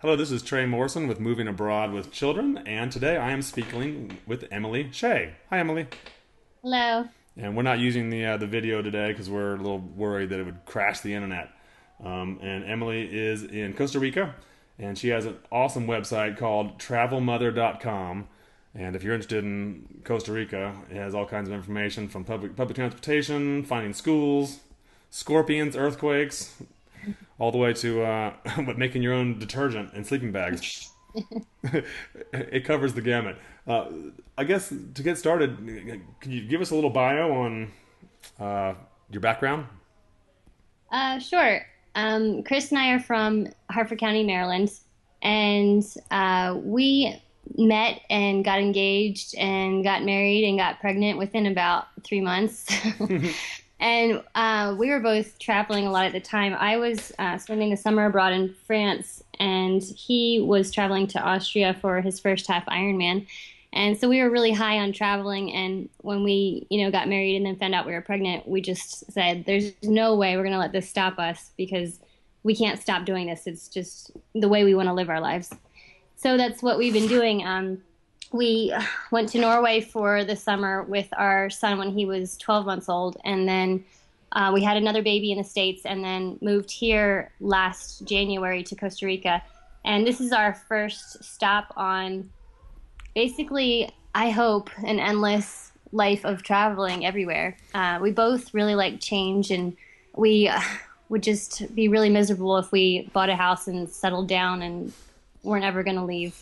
Hello, this is Trey Morrison with Moving Abroad with Children, and today I am speaking with Emily Shea. Hi, Emily. Hello. And we're not using the video today because we're a little worried that it would crash the internet. And Emily is in Costa Rica, and she has an awesome website called travelmother.com. And if you're interested in Costa Rica, it has all kinds of information from public transportation, finding schools, scorpions, earthquakes, all the way to making your own detergent and sleeping bags. It covers the gamut. I guess to get started, can you give us a little bio on your background? Sure. Chris and I are from Harford County, Maryland, and we met and got engaged and got married and got pregnant within about 3 months. And we were both traveling a lot at the time. I was spending the summer abroad in France, and he was traveling to Austria for his first half Ironman. And so we were really high on traveling. And when we, got married and then found out we were pregnant, we just said, "There's no way we're going to let this stop us because we can't stop doing this. It's just the way we want to live our lives." So that's what we've been doing. We went to Norway for the summer with our son when he was 12 months old, and then we had another baby in the States, and then moved here last January to Costa Rica. And this is our first stop on basically, I hope, an endless life of traveling everywhere. We both really like change, and we would just be really miserable if we bought a house and settled down and weren't ever going to leave.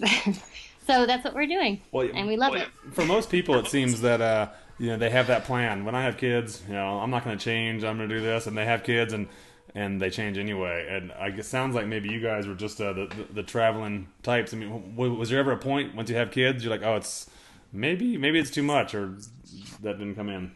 So that's what we're doing, and we love it. For most people, it seems that they have that plan. When I have kids, I'm not going to change. I'm going to do this, and they have kids, and they change anyway. And I guess it sounds like maybe you guys were just the traveling types. I mean, was there ever a point once you have kids, you're like, oh, it's maybe it's too much, or that didn't come in?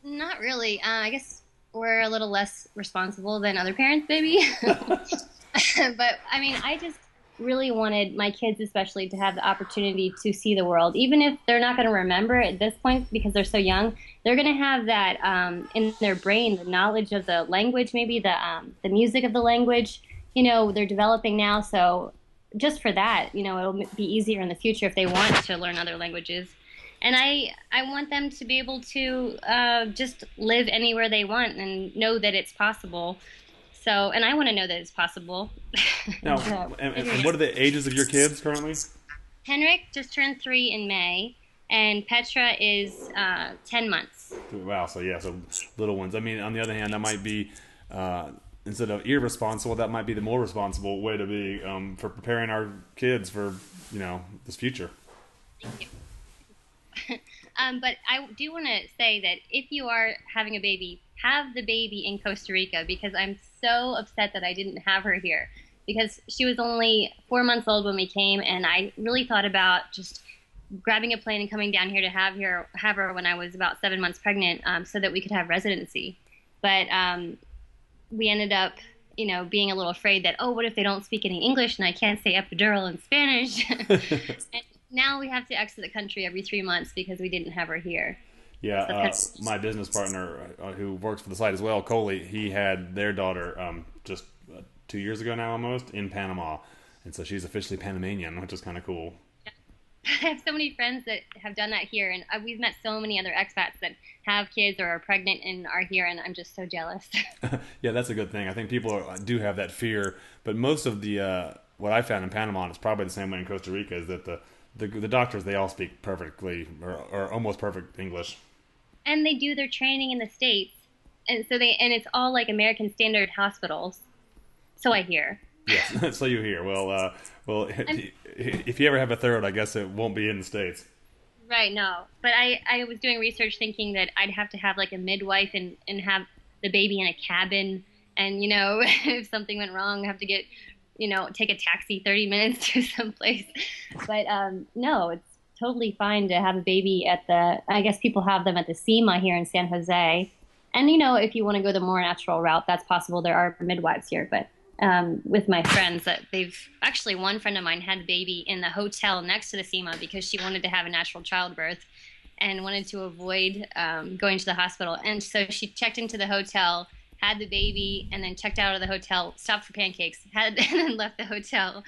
Not really. I guess we're a little less responsible than other parents, maybe. But I mean, I just really wanted my kids especially to have the opportunity to see the world, even if they're not going to remember at this point because they're so young. They're going to have that in their brain, the knowledge of the language, maybe the music of the language. They're developing now, so just for that, it'll be easier in the future if they want to learn other languages. And I want them to be able to just live anywhere they want and know that it's possible. So, and I want to know that it's possible. Now, So, and what are the ages of your kids currently? Henrik just turned 3 in May, and Petra is 10 months. Wow, so little ones. I mean, on the other hand, that might be instead of irresponsible, that might be the more responsible way to be for preparing our kids for this future. But I do want to say that if you are having a baby, have the baby in Costa Rica, because I'm so upset that I didn't have her here, because she was only 4 months old when we came, and I really thought about just grabbing a plane and coming down here to have her when I was about 7 months pregnant, so that we could have residency. But we ended up, being a little afraid that, oh, what if they don't speak any English and I can't say epidural in Spanish? And now we have to exit the country every 3 months because we didn't have her here. Yeah, my business partner who works for the site as well, Coley, he had their daughter just 2 years ago now almost in Panama. And so she's officially Panamanian, which is kind of cool. I have so many friends that have done that here, and we've met so many other expats that have kids or are pregnant and are here, and I'm just so jealous. Yeah, that's a good thing. I think people do have that fear, but most of the what I found in Panama, and it's probably the same way in Costa Rica, is that the doctors, they all speak perfectly or almost perfect English. And they do their training in the States, and it's all like American standard hospitals. So I hear. Yes, so you hear. Well, if you ever have a third, I guess it won't be in the States. Right, no. But I was doing research thinking that I'd have to have like a midwife and have the baby in a cabin, and if something went wrong, have to get take a taxi 30 minutes to someplace. But no, it's totally fine to have a baby I guess people have them at the SEMA here in San Jose. And if you want to go the more natural route, that's possible. There are midwives here, but with my friends, that they've actually, one friend of mine had a baby in the hotel next to the SEMA because she wanted to have a natural childbirth and wanted to avoid going to the hospital. And so she checked into the hotel, had the baby, and then checked out of the hotel, stopped for pancakes, and then left the hotel.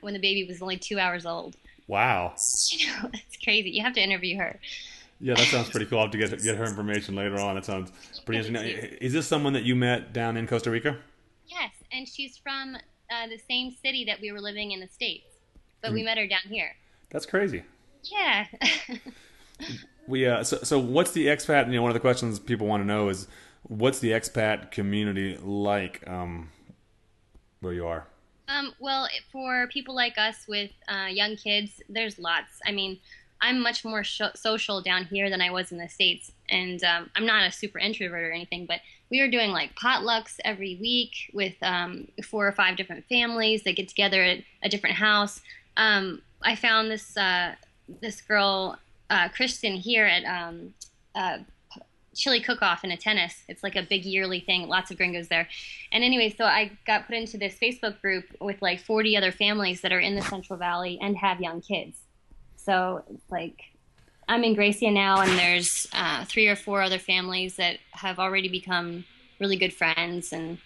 when the baby was only 2 hours old. Wow. It's crazy. You have to interview her. Yeah, that sounds pretty cool. I'll have to get her information later on. That sounds pretty Really interesting. cute. Now, is this someone that you met down in Costa Rica? Yes, and she's from the same city that we were living in the States, but we And met her down here. that's crazy. Yeah. So what's the expat? One of the questions people want to know is what's the expat community like where you are? Well, for people like us with young kids, there's lots. I mean, I'm much more social down here than I was in the States. And I'm not a super introvert or anything, but we were doing like potlucks every week with 4 or 5 different families that get together at a different house. I found this girl, Kristen, here at uh, chili cook-off in a tennis. It's like a big yearly thing. Lots of gringos there. And anyway, so I got put into this Facebook group with like 40 other families that are in the Central Valley and have young kids. So it's like I'm in Gracia now, and there's 3 or 4 other families that have already become really good friends, and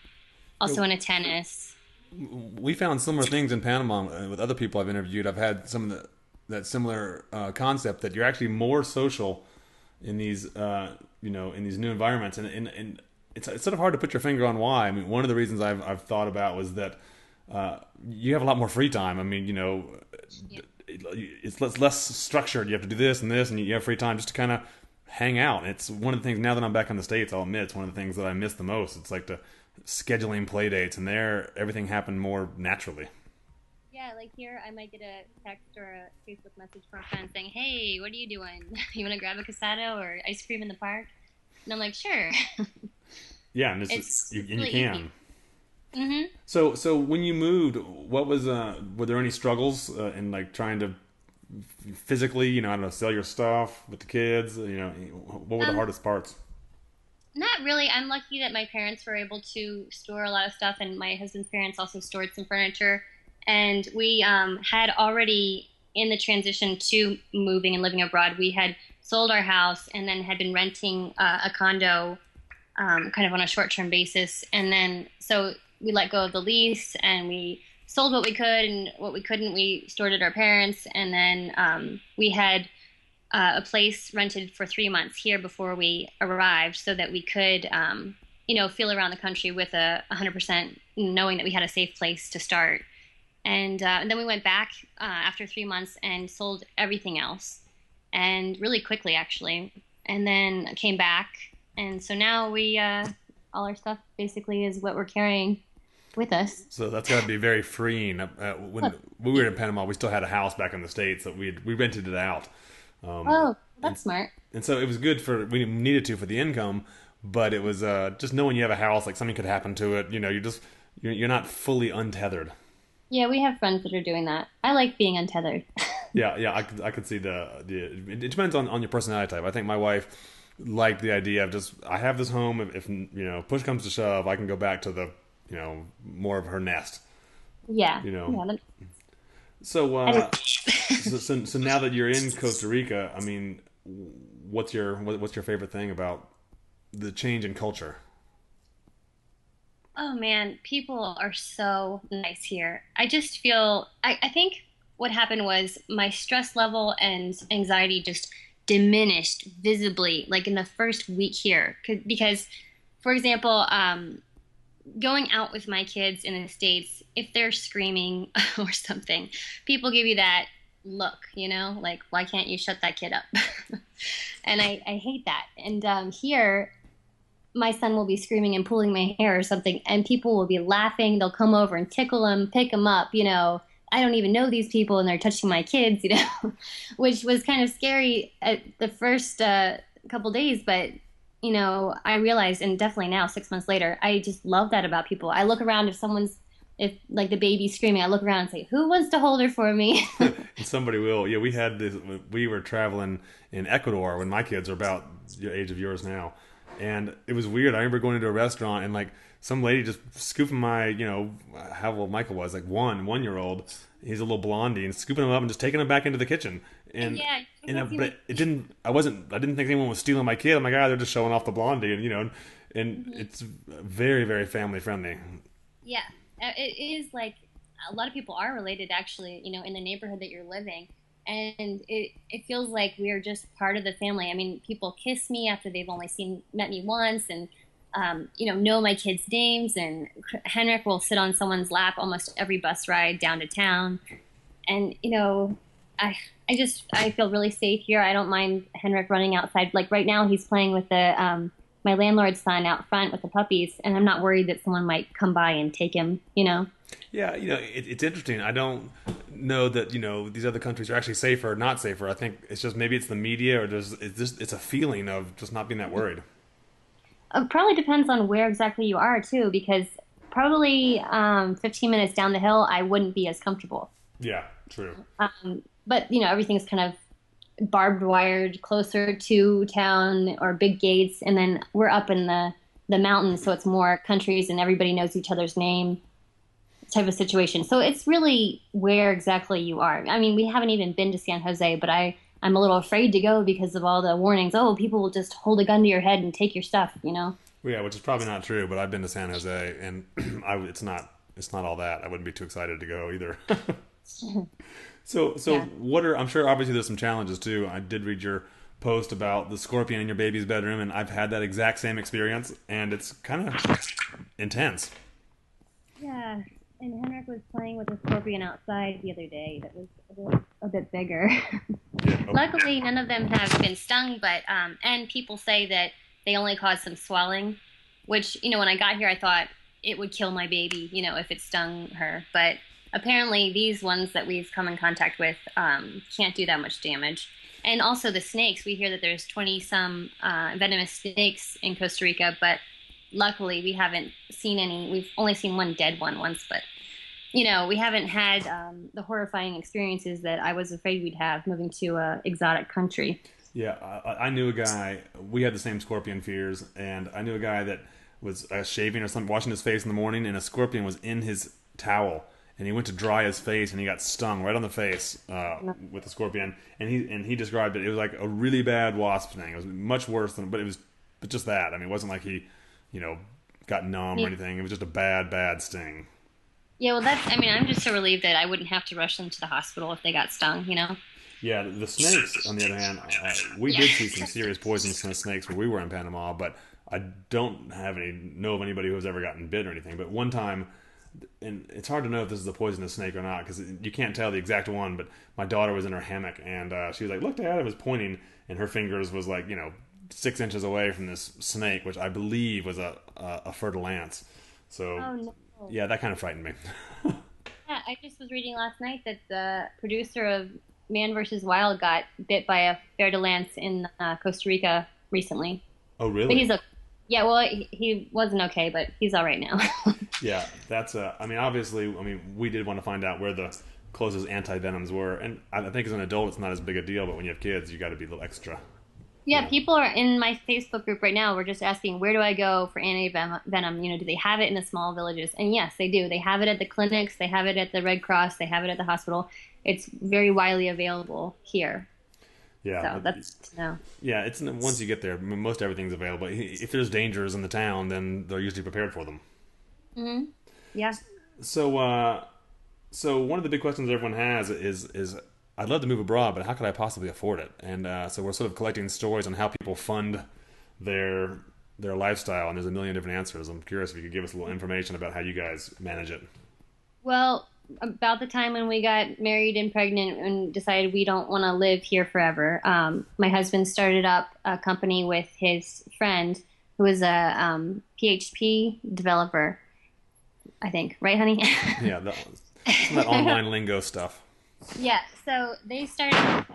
also in a tennis. We found similar things in Panama with other people I've interviewed. I've had some of that similar concept that you're actually more social in these in these new environments, and it's sort of hard to put your finger on why. I mean, one of the reasons I've thought about was that you have a lot more free time. I mean, Yeah. it's less structured. You have to do this and this, and you have free time just to kind of hang out. It's one of the things, now that I'm back in the States, I'll admit it's one of the things that I miss the most. It's like the scheduling play dates, and there everything happened more naturally. Yeah, like here, I might get a text or a Facebook message from a friend saying, "Hey, what are you doing? You want to grab a casado or ice cream in the park?" And I'm like, "Sure." Yeah, and It's you really can. easy. Hmm. So when you moved, what was were there any struggles in like trying to physically, I don't know, sell your stuff with the kids? What were the Um, hardest parts? Not really. I'm lucky that my parents were able to store a lot of stuff, and my husband's parents also stored some furniture. And we had already, in the transition to moving and living abroad, we had sold our house and then had been renting a condo kind of on a short-term basis. And then so we let go of the lease and we sold what we could, and what we couldn't, we stored at our parents. And then we had a place rented for 3 months here before we arrived, so that we could, feel around the country with a 100% knowing that we had a safe place to start. And then we went back after 3 months and sold everything else, and really quickly actually. And then came back, and so now we all our stuff basically is what we're carrying with us. So that's got to be very freeing. When we were in Panama, we still had a house back in the States that we rented it out. Oh, And, that's smart. and so it was good we needed to for the income, but it was just knowing you have a house, like something could happen to it. You're not fully untethered. Yeah, we have friends that are doing that. I like being untethered. Yeah, yeah, I could see it depends on your personality type. I think my wife liked the idea of just, I have this home. If push comes to shove, I can go back to the more of her nest. Yeah, You know. yeah. So I so now that you're in Costa Rica, I mean, what's your favorite thing about the change in culture? Oh man, people are so nice here. I just feel, I think what happened was my stress level and anxiety just diminished visibly, like in the first week here. Because, for example, going out with my kids in the States, if they're screaming or something, people give you that look, like, why can't you shut that kid up? And I hate that. And here, my son will be screaming and pulling my hair or something, and people will be laughing. They'll come over and tickle him, pick him up. I don't even know these people, and they're touching my kids, which was kind of scary at the first couple days. But, I realized, and definitely now, 6 months later, I just love that about people. I look around, if like the baby's screaming, I look around and say, who wants to hold her for me? Somebody will. Yeah, we had this. We were traveling in Ecuador when my kids are about the age of yours now, and it was weird. I remember going into a restaurant and like some lady just scooping my, how old Michael was, like 1 year old. He's a little blondie, and scooping him up and just taking him back into the kitchen. And Yeah, but it didn't. I didn't think anyone was stealing my kid. I'm like, they're just showing off the blondie, and it's very, very family friendly. yeah, it is like a lot of people are related actually, in the neighborhood that you're living. And it feels like we're just part of the family. I mean, people kiss me after they've only met me once, and know my kids' names. And Henrik will sit on someone's lap almost every bus ride down to town. And I I feel really safe here. I don't mind Henrik running outside. Like right now, he's playing with the my landlord's son out front with the puppies, and I'm not worried that someone might come by and take him. Yeah, it's interesting. I don't know that these other countries are actually safer or not safer. I think it's just maybe it's the media, or it's a feeling of just not being that worried. It probably depends on where exactly you are too, because probably 15 minutes down the hill, I wouldn't be as comfortable. Yeah, true. But everything's kind of barbed wired closer to town or big gates, and then we're up in the mountains, so it's more countries and everybody knows each other's name type of situation. So it's really where exactly you are. I mean, we haven't even been to San Jose, but I'm a little afraid to go because of all the warnings. Oh, people will just hold a gun to your head and take your stuff. Yeah, which is probably not true, but I've been to San Jose, and it's not all that. I wouldn't be too excited to go either. So Yeah. I'm sure obviously there's some challenges too. I did read your post about the scorpion in your baby's bedroom, and I've had that exact same experience, and it's kind of intense. Yeah. And Henrik was playing with a scorpion outside the other day that was a bit bigger. Yeah. Oh, Luckily, none of them have been stung, but and people say that they only cause some swelling, which when I got here, I thought it would kill my baby, if it stung her. But apparently, these ones that we've come in contact with can't do that much damage. And also the snakes. We hear that there's 20 some venomous snakes in Costa Rica, but luckily we haven't seen any. We've only seen one dead one once, but we haven't had the horrifying experiences that I was afraid we'd have moving to a exotic country. yeah, I knew a guy. We had the same scorpion fears, and I knew a guy that was shaving or something, washing his face in the morning, and a scorpion was in his towel, and he went to dry his face, and he got stung right on the face with the scorpion, and he described it. It was like a really bad wasp sting. It was much worse than, but just that. I mean, it wasn't like he, got numb or Yeah. anything. It was just a bad sting. Yeah, well, I mean, I'm just so relieved that I wouldn't have to rush them to the hospital if they got stung. Yeah, the snakes, on the other hand, we did see some serious poisonous snakes when we were in Panama, but I don't know of anybody who has ever gotten bit or anything. But one time, and it's hard to know if this is a poisonous snake or not because you can't tell the exact one. But my daughter was in her hammock, and she was like, "Look, Dad!" I was pointing, and her fingers was like 6 inches away from this snake, which I believe was a fertile ants. So Oh no. yeah, that kind of frightened me. Yeah, I just was reading last night that the producer of Man vs. Wild got bit by a fer de lance in Costa Rica recently. Oh, But really? yeah, well, he wasn't okay, but he's all right now. Yeah, that's I mean, obviously, we did want to find out where the closest anti-venoms were, and I think as an adult it's not as big a deal, but when you have kids you got to be a little extra. Yeah, people are in my Facebook group right now. We're just asking, where do I go for anti-venom? Do they have it in the small villages? And yes, they do. They have it at the clinics. They have it at the Red Cross. They have it at the hospital. It's very widely available here. Yeah, So that's good to know. yeah, it's once you get there, most everything's available. If there's dangers in the town, then they're usually prepared for them. Hmm. Yeah. So so one of the big questions everyone has is I'd love to move abroad, but how could I possibly afford it? And so we're sort of collecting stories on how people fund their lifestyle, and there's a million different answers. I'm curious if you could give us a little information about how you guys manage it. Well, about the time when we got married and pregnant and decided we don't want to live here forever, my husband started up a company with his friend who is a PHP developer, I think. Right, honey? Yeah, some of that online lingo stuff. Yeah, so they started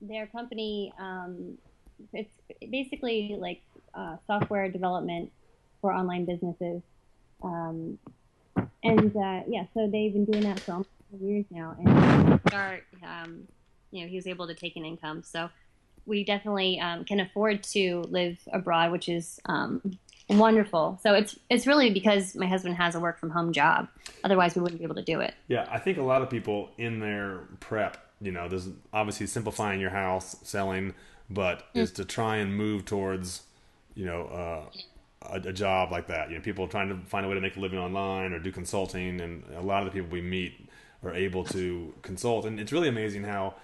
their company. It's basically like software development for online businesses. Um, and yeah, so they've been doing that for almost 2 years now. And he was able to take an income. So we definitely can afford to live abroad, which is wonderful. So it's really because my husband has a work from home job. Otherwise, we wouldn't be able to do it. Yeah, I think a lot of people in their prep, there's obviously simplifying your house, selling, but is to try and move towards, a job like that. People trying to find a way to make a living online or do consulting, and a lot of the people we meet are able to consult. And it's really amazing how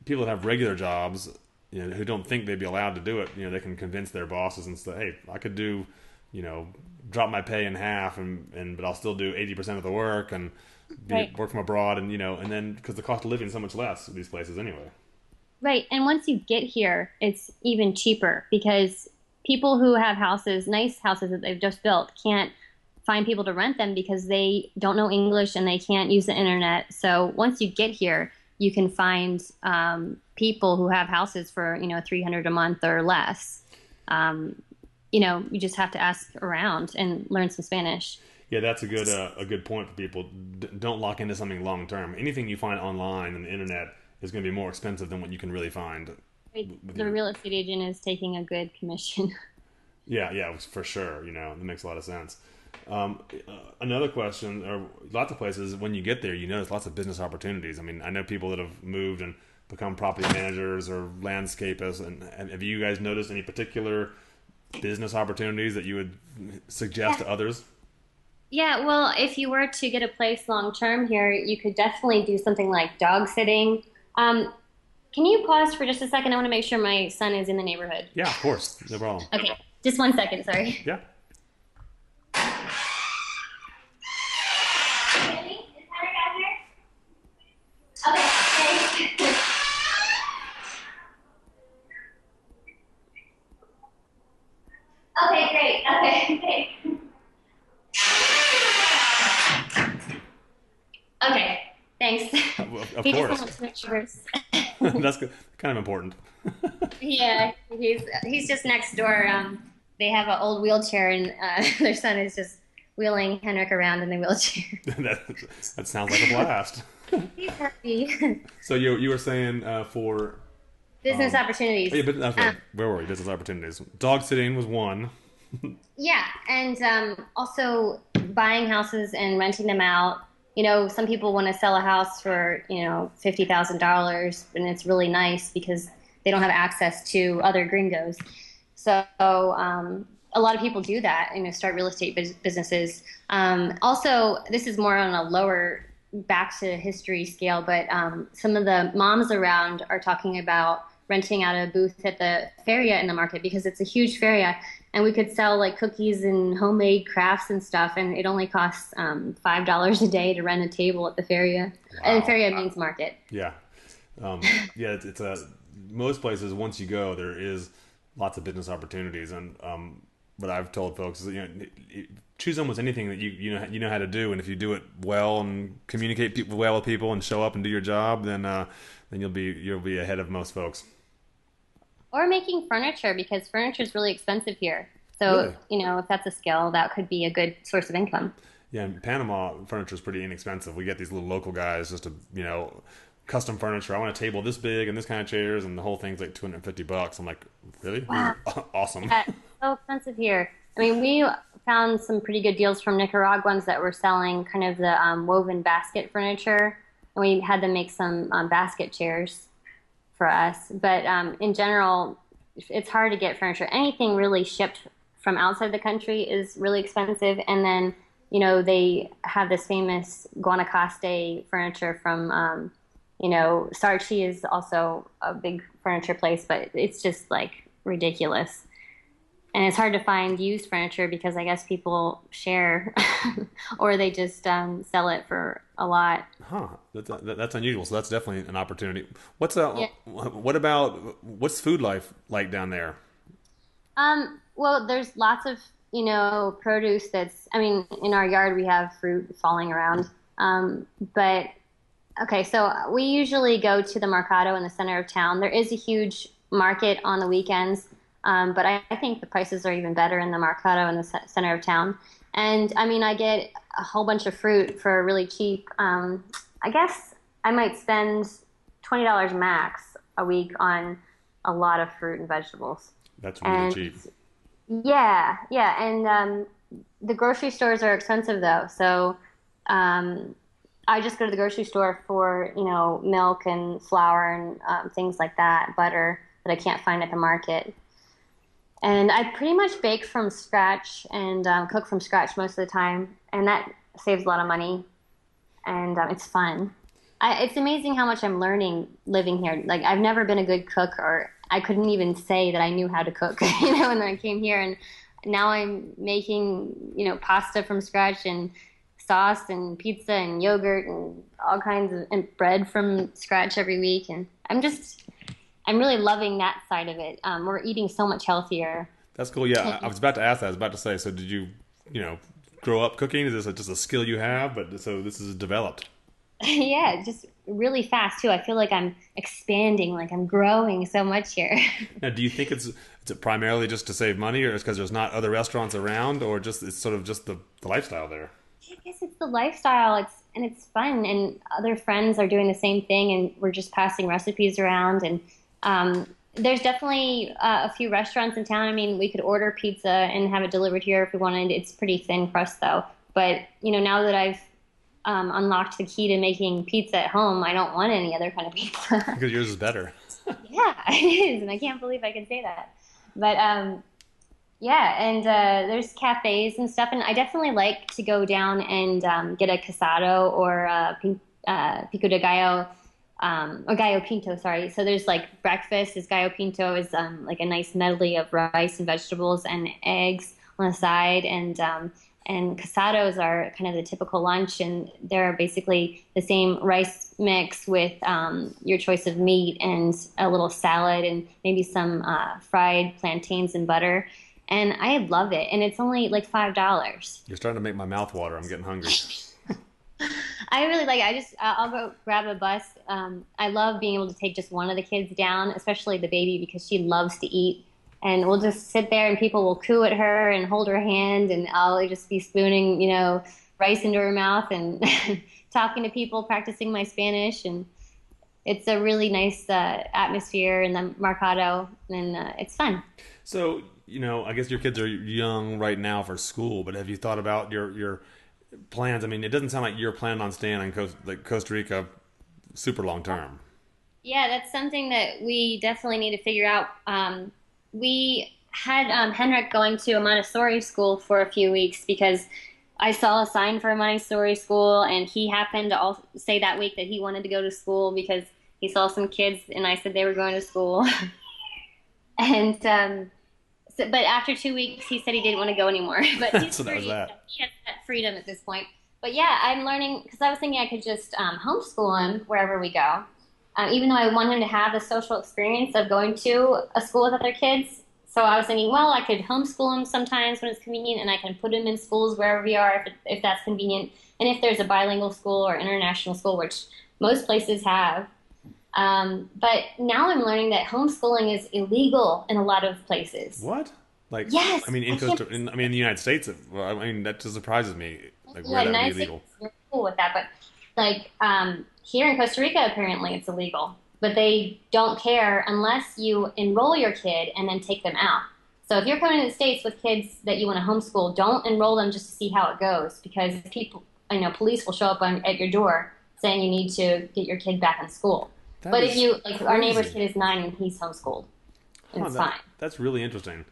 people that have regular jobs, who don't think they'd be allowed to do it, they can convince their bosses and say, hey, I could do, drop my pay in half, but I'll still do 80% of the work and work from abroad, and then because the cost of living is so much less in these places anyway. Right. And once you get here, it's even cheaper because people who have houses, nice houses that they've just built, can't find people to rent them because they don't know English and they can't use the internet. So once you get here, you can find people who have houses for, $300 a month or less. You just have to ask around and learn some Spanish. Yeah, that's a good point for people. Don't lock into something long term. Anything you find online on the internet is going to be more expensive than what you can really find. The real estate agent is taking a good commission. Yeah, for sure. That makes a lot of sense. Another question, or lots of places, when you get there, you notice lots of business opportunities. I mean, I know people that have moved and become property managers or landscapists. And have you guys noticed any particular business opportunities that you would suggest to others? Yeah, well, if you were to get a place long term here, you could definitely do something like dog sitting. Can you pause for just a second? I want to make sure my son is in the neighborhood. Yeah, of course. No problem. Okay, just 1 second, sorry. Yeah. Okay, thanks. Okay, great. Okay. Okay, thanks. Of He course. just wants to make sure. That's kind of important. Yeah, he's just next door. They have an old wheelchair, and their son is just wheeling Henrik around in the wheelchair. That sounds like a blast. He's happy. So you were saying for Business opportunities. yeah, but okay, where were we? Business opportunities. Dog sitting was one. Yeah, and also buying houses and renting them out. Some people want to sell a house for, $50,000, and it's really nice because they don't have access to other gringos. So a lot of people do that, start real estate businesses. Also, this is more on a lower back to history scale, but some of the moms around are talking about renting out a booth at the feria in the market because it's a huge feria, and we could sell like cookies and homemade crafts and stuff, and it only costs $5 a day to rent a table at the feria. Wow. And feria means market. Yeah, yeah. It's most places once you go, there is lots of business opportunities, and what I've told folks is choose almost anything that you know how to do, and if you do it well and communicate well with people and show up and do your job, then you'll be ahead of most folks. Or making furniture, because furniture is really expensive here. So, really? If that's a skill, that could be a good source of income. Yeah, in Panama, furniture is pretty inexpensive. We get these little local guys just to, custom furniture. I want a table this big and this kind of chairs, and the whole thing's like $250. I'm like, really? Wow. Awesome. Yeah, it's so expensive here. I mean, we found some pretty good deals from Nicaraguans that were selling kind of the woven basket furniture, and we had them make some basket chairs for us. But in general, it's hard to get furniture. Anything really shipped from outside the country is really expensive. And then, they have this famous Guanacaste furniture from, Sarchi is also a big furniture place, but it's just like ridiculous. And it's hard to find used furniture because I guess people share or they just sell it for a lot. Huh. That's unusual. So that's definitely an opportunity. What's food life like down there? Well, there's lots of, produce in our yard we have fruit falling around. But okay, so we usually go to the Mercado in the center of town. There is a huge market on the weekends. But I think the prices are even better in the Mercado in the center of town. And I get a whole bunch of fruit for really cheap. I guess I might spend $20 max a week on a lot of fruit and vegetables. That's really cheap. Yeah. And the grocery stores are expensive though. So I just go to the grocery store for, milk and flour and things like that, butter that I can't find at the market. And I pretty much bake from scratch and cook from scratch most of the time, and that saves a lot of money and it's fun. It's amazing how much I'm learning living here. Like I've never been a good cook, or I couldn't even say that I knew how to cook, when I came here, and now I'm making, pasta from scratch and sauce and pizza and yogurt and all kinds of and bread from scratch every week, and I'm really loving that side of it. We're eating so much healthier. That's cool. Yeah, I was about to ask that. I was about to say, so did you, grow up cooking? Is this just a skill you have? But so this is developed. Yeah, just really fast too. I feel like I'm expanding, like I'm growing so much here. Now, do you think is it primarily just to save money, or is because there's not other restaurants around, or just it's sort of just the lifestyle there? I guess it's the lifestyle. It's fun, and other friends are doing the same thing, and we're just passing recipes around. And there's definitely a few restaurants in town. I mean, we could order pizza and have it delivered here if we wanted. It's pretty thin crust though. But now that I've unlocked the key to making pizza at home, I don't want any other kind of pizza. Because yours is better. Yeah, it is, and I can't believe I can say that. But yeah, and there's cafes and stuff, and I definitely like to go down and get a casado or pico de gallo, or gallo pinto, sorry. So there's like breakfast is gallo pinto is like a nice medley of rice and vegetables and eggs on the side, and casados are kind of the typical lunch, and they're basically the same rice mix with your choice of meat and a little salad and maybe some fried plantains and butter. And I love it. And it's only like $5. You're starting to make my mouth water. I'm getting hungry. I really like it. I'll go grab a bus. I love being able to take just one of the kids down, especially the baby, because she loves to eat. And we'll just sit there and people will coo at her and hold her hand, and I'll just be spooning, rice into her mouth and talking to people, practicing my Spanish. And it's a really nice atmosphere in the Mercado, and it's fun. So, I guess your kids are young right now for school, but have you thought about your plans? I mean, it doesn't sound like you're planning on staying in Costa Rica super long term. Yeah, that's something that we definitely need to figure out. We had Henrik going to a Montessori school for a few weeks because I saw a sign for a Montessori school, and he happened to also say that week that he wanted to go to school because he saw some kids, and I said they were going to school. And but after 2 weeks, he said he didn't want to go anymore. But he's So that was that. he has that freedom at this point. But yeah, I'm learning because I was thinking I could just homeschool him wherever we go. Even though I want him to have the social experience of going to a school with other kids. So I was thinking, well, I could homeschool him sometimes when it's convenient, and I can put him in schools wherever we are if that's convenient. And if there's a bilingual school or international school, which most places have. But now I'm learning that homeschooling is illegal in a lot of places. What? Like, Yes. I mean, in the United States, well, I mean, that just surprises me. Like, where that would United be illegal. States, we're cool with that, but like here in Costa Rica, apparently it's illegal. But they don't care unless you enroll your kid and then take them out. So if you're coming to the States with kids that you want to homeschool, don't enroll them just to see how it goes, because police will show up at your door saying you need to get your kid back in school. But if you, like, our neighbor's kid is 9 and he's homeschooled, it's fine. That's really interesting.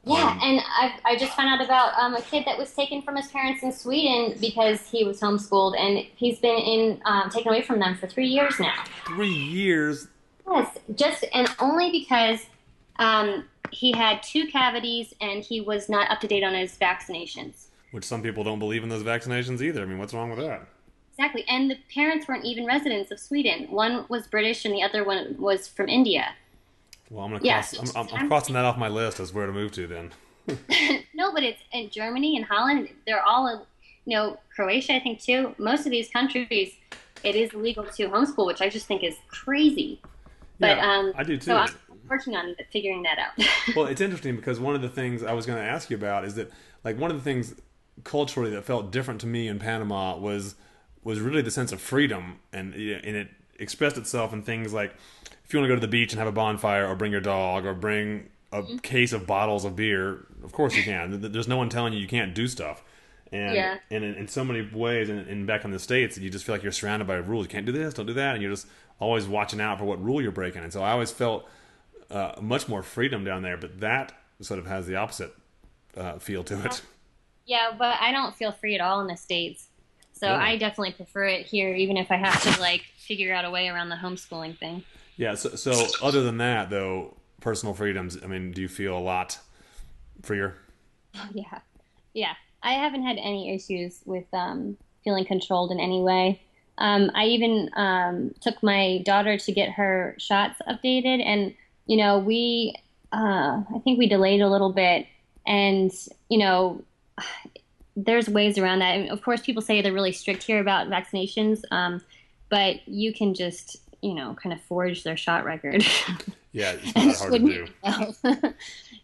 Yeah, and I just found out about a kid that was taken from his parents in Sweden because he was homeschooled, and he's been taken away from them for 3 years now. 3 years? Yes, and only because he had 2 cavities and he was not up to date on his vaccinations. Which some people don't believe in those vaccinations either. I mean, what's wrong with that? Exactly, and the parents weren't even residents of Sweden. One was British and the other one was from India. Well, I'm crossing that off my list as where to move to then. No, but it's in Germany and Holland. They're all, Croatia, I think, too. Most of these countries, it is illegal to homeschool, which I just think is crazy. But Yeah, I do too. So I'm working on figuring that out. Well, it's interesting because one of the things I was going to ask you about is that, like, one of the things culturally that felt different to me in Panama was really the sense of freedom, and it expressed itself in things like, if you want to go to the beach and have a bonfire, or bring your dog, or bring a case of bottles of beer, of course you can. There's no one telling you can't do stuff. And in so many ways, and back in the States, you just feel like you're surrounded by rules. You can't do this, don't do that, and you're just always watching out for what rule you're breaking. And so I always felt much more freedom down there. But that sort of has the opposite feel to it. Yeah, but I don't feel free at all in the States. So Really? I definitely prefer it here, even if I have to like figure out a way around the homeschooling thing. Yeah. So other than that, though, personal freedoms. I mean, do you feel a lot freer? Yeah. Yeah. I haven't had any issues with feeling controlled in any way. I even took my daughter to get her shots updated, and we I think we delayed a little bit, and you know, there's ways around that. And of course, people say they're really strict here about vaccinations, but you can just kind of forge their shot record. Yeah, it's not And that she hard to wouldn't do. even know.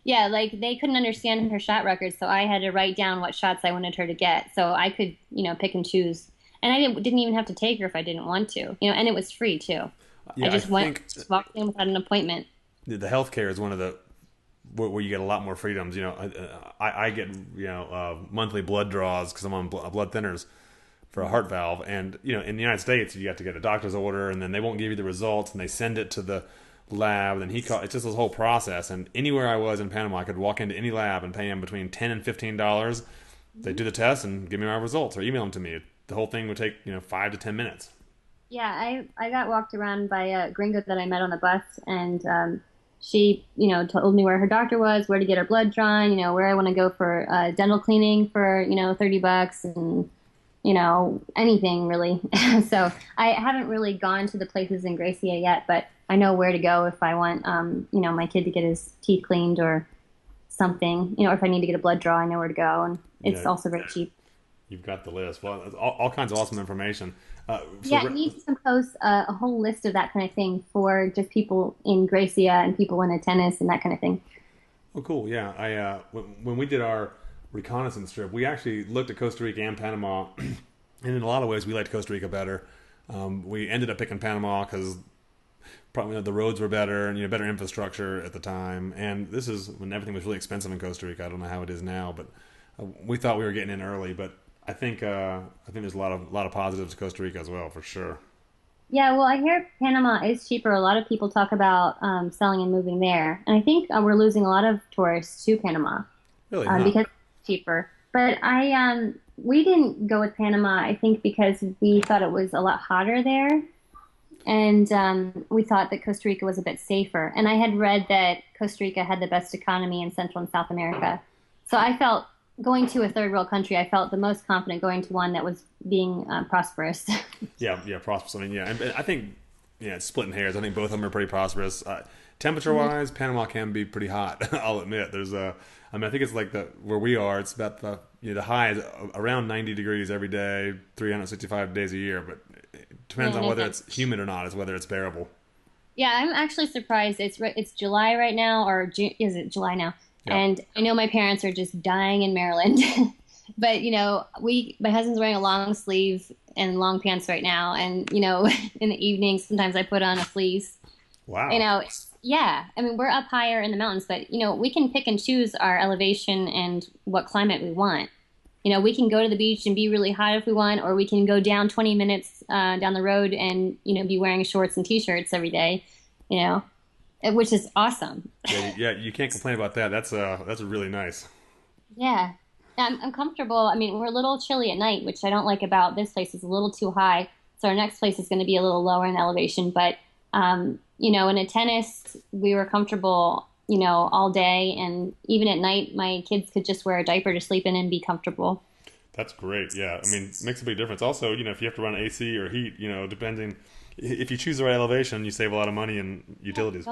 Yeah, like they couldn't understand her shot record, so I had to write down what shots I wanted her to get, so I could, pick and choose. And I didn't even have to take her if I didn't want to, and it was free too. I Yeah, I just went, think just walked in without an appointment. the healthcare is one of the where you get a lot more freedoms. I get monthly blood draws because I'm on blood thinners for a heart valve, and in the United States you have to get a doctor's order, and then they won't give you the results, and they send it to the lab, and then it's just this whole process. And anywhere I was in Panama, I could walk into any lab and pay them between $10 and $15. They do the test and give me my results or email them to me. The whole thing would take 5 to 10 minutes. Yeah, I got walked around by a gringo that I met on the bus, and she, told me where her doctor was, where to get her blood drawn, where I want to go for dental cleaning for, $30, and anything really. So I haven't really gone to the places in Gracia yet, but I know where to go if I want, my kid to get his teeth cleaned or something, or if I need to get a blood draw, I know where to go, and it's Yeah, also very cheap. you've got the list. Well, it's all kinds of awesome information. Yeah, I need to compose a whole list of that kind of thing for just people in Gracia and people in the tennis and that kind of thing. oh, cool. Yeah, when we did our reconnaissance trip, we actually looked at Costa Rica and Panama, and in a lot of ways, we liked Costa Rica better. We ended up picking Panama because probably the roads were better and better infrastructure at the time. And this is when everything was really expensive in Costa Rica. I don't know how it is now, but we thought we were getting in early. But I think there's a lot of positives to Costa Rica as well, for sure. Yeah, well, I hear Panama is cheaper. A lot of people talk about selling and moving there, and I think we're losing a lot of tourists to Panama Really, huh? because it's cheaper. But we didn't go with Panama, I think, because we thought it was a lot hotter there, and we thought that Costa Rica was a bit safer. And I had read that Costa Rica had the best economy in Central and South America, so I felt going to a third world country, I felt the most confident going to one that was being prosperous. Yeah, yeah, prosperous. I mean, yeah, and I think it's splitting hairs. I think both of them are pretty prosperous. Temperature wise, Panama can be pretty hot. I'll admit. I mean, I think it's like where we are. It's about the high is around 90 degrees every day, 365 days a year. But it depends Yeah, on and whether it's humid or not. Is whether it's bearable. yeah, I'm actually surprised. It's July right now, or June, is it July now? Yeah. And I know my parents are just dying in Maryland. But my husband's wearing a long sleeve and long pants right now, and in the evenings sometimes I put on a fleece. Wow. Yeah. I mean, we're up higher in the mountains, but we can pick and choose our elevation and what climate we want. We can go to the beach and be really hot if we want, or we can go down 20 minutes down the road and be wearing shorts and t-shirts every day. Which is awesome. Yeah, you can't complain about that. That's really nice. Yeah. I'm comfortable. I mean, we're a little chilly at night, which I don't like about this place. It's a little too high. So our next place is going to be a little lower in elevation. But, in a tennis, we were comfortable, all day. And even at night, my kids could just wear a diaper to sleep in and be comfortable. That's great. Yeah, I mean, makes a big difference. Also, if you have to run AC or heat, depending, if you choose the right elevation, you save a lot of money in utilities.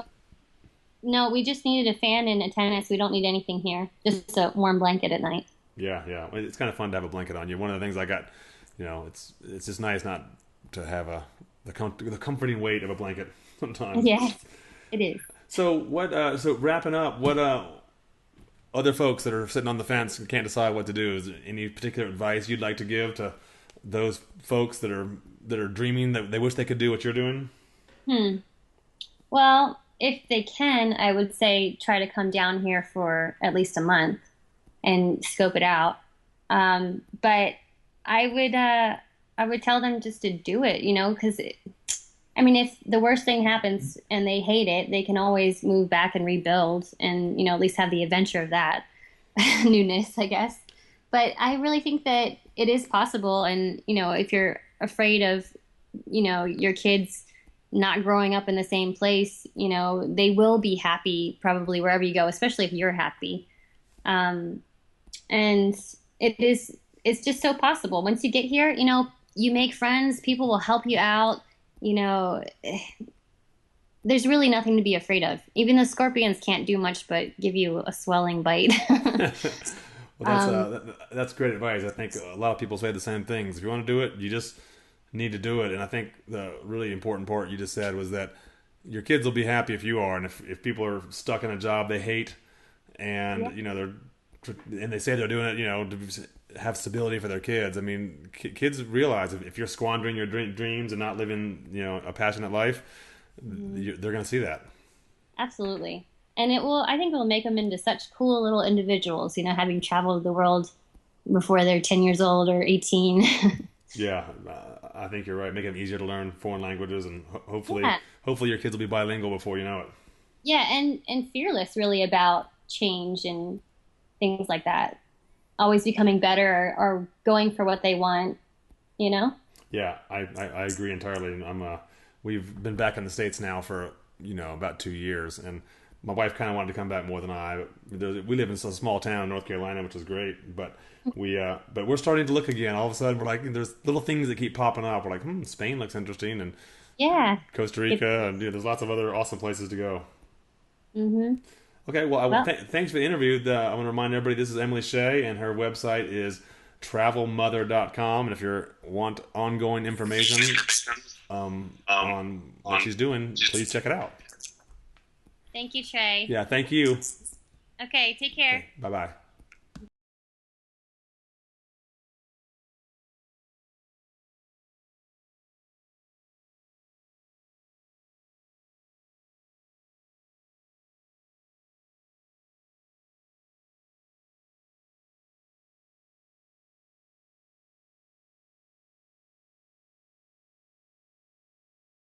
No, we just needed a fan and a tennis. We don't need anything here. Just a warm blanket at night. Yeah, yeah. It's kind of fun to have a blanket on you. One of the things I got, it's just nice not to have the comforting weight of a blanket sometimes. Yeah, it is. So so wrapping up, what other folks that are sitting on the fence and can't decide what to do, is there any particular advice you'd like to give to those folks that are dreaming that they wish they could do what you're doing? Well, if they can, I would say try to come down here for at least a month and scope it out. But I would tell them just to do it, because I mean, if the worst thing happens and they hate it, they can always move back and rebuild and, at least have the adventure of that newness, I guess. But I really think that it is possible. And, if you're afraid of, your kids not growing up in the same place, they will be happy probably wherever you go, especially if you're happy. Um, and it's just so possible. Once you get here, you make friends, people will help you out. You know, there's really nothing to be afraid of. Even the scorpions can't do much but give you a swelling bite. Well, Um, that's great advice. I think a lot of people say the same things. If you want to do it, you just need to do it. And I think the really important part you just said was that your kids will be happy if you are, and if people are stuck in a job they hate, yeah, and they say they're doing it, to have stability for their kids. I mean, kids realize if you're squandering your dreams and not living, a passionate life, they're going to see that. absolutely. And I think it will make them into such cool little individuals, having traveled the world before they're 10 years old or 18. Yeah, I think you're right. Make it easier to learn foreign languages, and Yeah. hopefully your kids will be bilingual before you know it. Yeah, and fearless really about change and things like that. Always becoming better or going for what they want, you know? Yeah, I agree entirely. And we've been back in the States now for about 2 years, and my wife kind of wanted to come back more than I. We live in a small town in North Carolina, which is great, but we're starting to look again. All of a sudden, we're like, there's little things that keep popping up. We're like, Spain looks interesting, and Yeah. Costa It, Rica, and there's lots of other awesome places to go. hmm Okay, well, Well, thanks for the interview. I want to remind everybody this is Emily Shea, and her website is travelmother.com. And if you want ongoing information on what she's doing, please check it out. thank you, Trey. Yeah, thank you. Okay, take care. Okay, bye bye.